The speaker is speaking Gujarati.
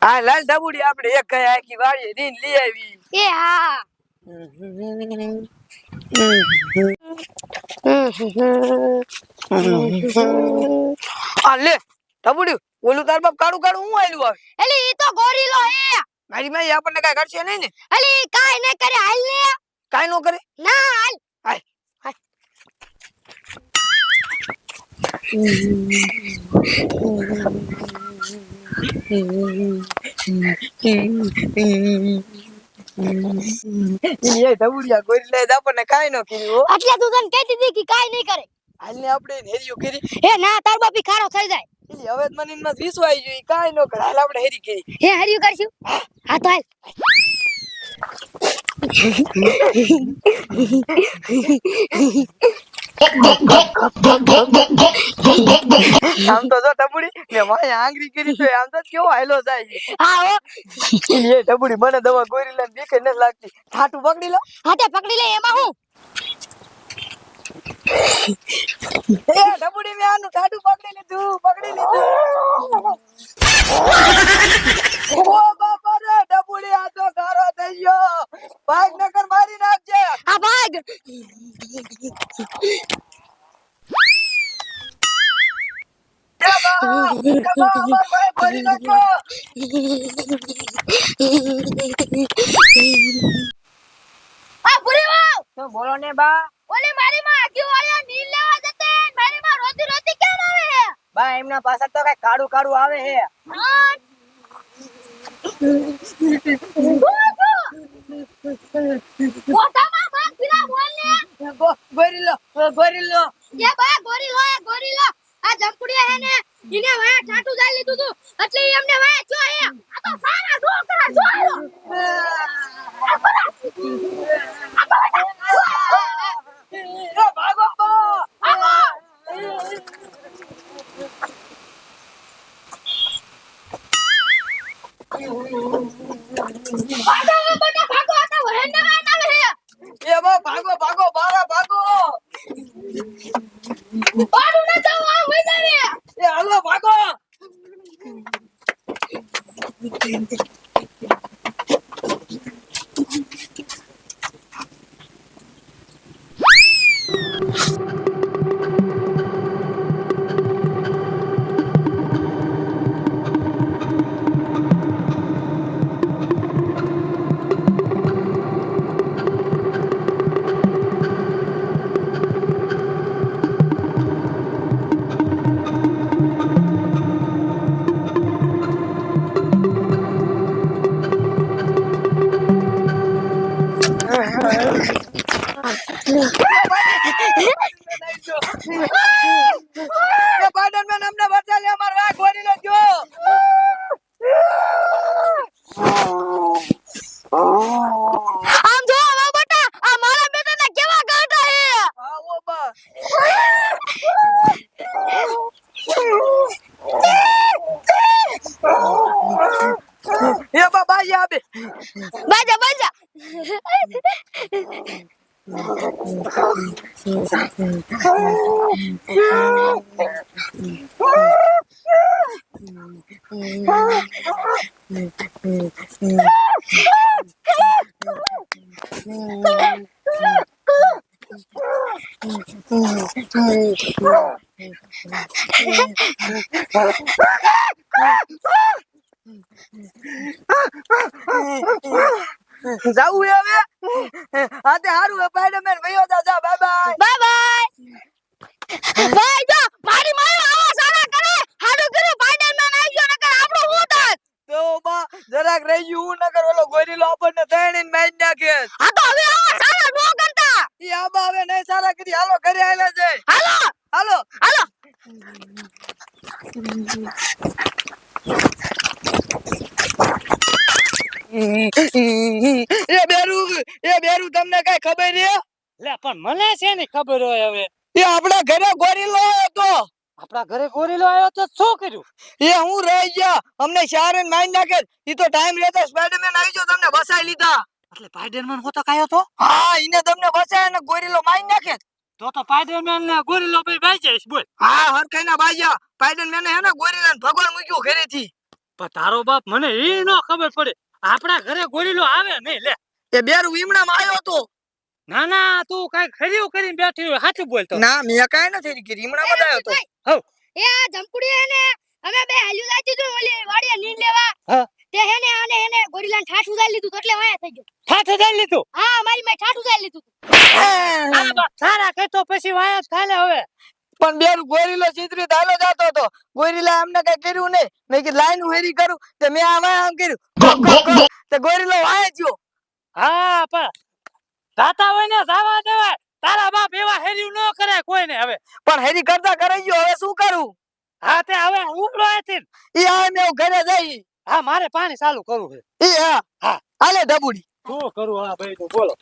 આ લાલ ડાબુડી આપણે એક કઈ આખી વાળી રીન લઈ આવી. એ હા આ લે ડાબુડી ઓલું તાર બાપ કાળું કાળું હું આલ્યું આવે. એલી ઈ તો ગોરીલો હે. મારી માં આપણને કઈ કરશે નહીં ને. એલી કાઈ ન કરે હાલ ને. કાઈ નો કરે ના હાલ. હાલ હાલ. એ ડાબુડિયા ગોરી લે આપણને કાઈ નો કર્યું. એટલે તું તને કહેતી હતી કે કાઈ નહીં કરે. હાલ ને આપણે હેરિયો કરી. એ ના તાર બાપી ખારો થઈ જાય. હવે મને ઇનમાં વિશ્વાસ જોઈ કાઈ નો કરે. હાલ આપણે હેરી કરી. હે હરિયું કરશું. હા તો હાલ. આમ તો જો ડાબુડી મે વાય આંગરી કરી તો આમ તો કેવો હાલો જાય છે. હા હો. એ ડાબુડી મને દવા ગોરી લે બીક ન લાગતી. ઠાટું પકડી લો. હાથે પકડી લે એમાં હું. એ ડાબુડી મે આનું ઠાટું પકડી લીધું. ઓ બાપા રે ડાબુડી આ તો ગારો થઈ ગયો. ભાગ નકર મારી નાખજે. આ ભાગ. આ પૂરી વાવ. તો બોલો ને બા. ઓલી મારી માં આખી વાળા નીલ લેવા જતે મારી માં રોતી રોતી કેમ આવે હે. બા એમના પાસે તો કઈ કાળું કાળું આવે હે. મોટામાં ભાગ પીરા બોલ ને. ગોરીલો એ બા ગોરીલો આ જંપુડિયા હે ને ઇને વાયા ઠાટુ જાઈ લીધું તું એટલે ઈ એમને વાયા જો હે આ તો સારા છોકરા જોયો. ભાગો બા. ભાગો આ વહેના વાતા હે. એ બા ભાગો બારા ભાગો. પાડું ન જાવ આ હોઈ જાવે. એ હાલો ભાગો. આમ જો વા બટા આ મારા બેટાને કેવા કાઢા હે. એ બાબા યા બે બાજા જાવું હવે આતે હારું સ્પાઈડરમેન વયો જા બાય બાય ભાઈ જો મારી માયો આવા સારા કરે હાડું કર્યું સ્પાઈડરમેન આવી ગયો નકર આપણો હું થાત. તો બા જરાક રહી ગયું નકર ઓલો ગોરીલો આપણને ત્રણેય મારી નાખે. આ તો હવે આવા સારા નો કરતા. ઈ આબા હવે નહીં સારા કરી. હાલો ઘરે આયલા જાય. હાલો હાલો એ બેરુ તમને કઈ ખબર છે? લે પણ મને છે ને ખબર હોય હવે. એ આપણા ઘરે ગોરીલો હતો. આપણા ઘરે ગોરીલો આવ્યો તો શું કર્યું? એ હું રહી ગયા અમને શારન મારી નાખે. ઈ તો ટાઈમ રહેતો સ્પાઈડરમેન આવી ગયો તમને બસાઈ લીધા. એટલે સ્પાઈડરમેન હોતો કાયો તો? હા ઈને તમને બસાય અને ગોરીલો મારી નાખે. તો સ્પાઈડરમેન ને ગોરીલો બે ભાઈ જઈશ બોલ. હા હરખાઈના બાજા સ્પાઈડરમેન હે ને ગોરીલાને ભગવાન મૂક્યું ઘરેથી. પણ તારો બાપ મને ઈ નો ખબર પડે આપણા ઘરે ગોરીલો આવે નહીં લે એ બેરું વીમણામાં આવ્યો તો. ના ના તું કઈ ખર્યું કરીને બેઠી હોય સાચું બોલતો ના મેં કાંઈ નથી કરી, વીમણામાં જ આવ્યો તો. હવ એ આ જમકુડી હે ને અમે બે હાલ્યું જાતી તું ઓલી વાડીએ નીંદ લેવા હા. તે હે ને આને એને ગોરીલાને ઠાઠું જાઈ લીધું તો એટલે વાયા થઈ ગયો. ઠાઠે જઈ લીધું હા મારી મેં ઠાઠું જાઈ લીધું આ બાપ સારા કહેતો પછી વાયા જ ખાલે હવે પણ બેરું ગોરીલો ચિત્રી હાલો જાતો હતો. ગોરીલા અમને કઈ કર્યું નહીં. મેં કીધું લાઈન હેરી કરું તે મેં આમ કર્યું તે ગોરીલો વાય ગયો. હા પણ જાતા હોય ને જાવા દેવાય તારા બાપ એવા હેર્યું ન કરે કોઈને હવે પણ હેરી કરતા કરાઈ ગયો, હવે શું કરું? હા તે હવે ઉપડો આથી ઈ આ મેં ઘરે જઈ. હા મારે પાણી ચાલુ કરવું છે ઈ હા હા. હાલે ડબુડી. શું કરું હા ભાઈ તો બોલો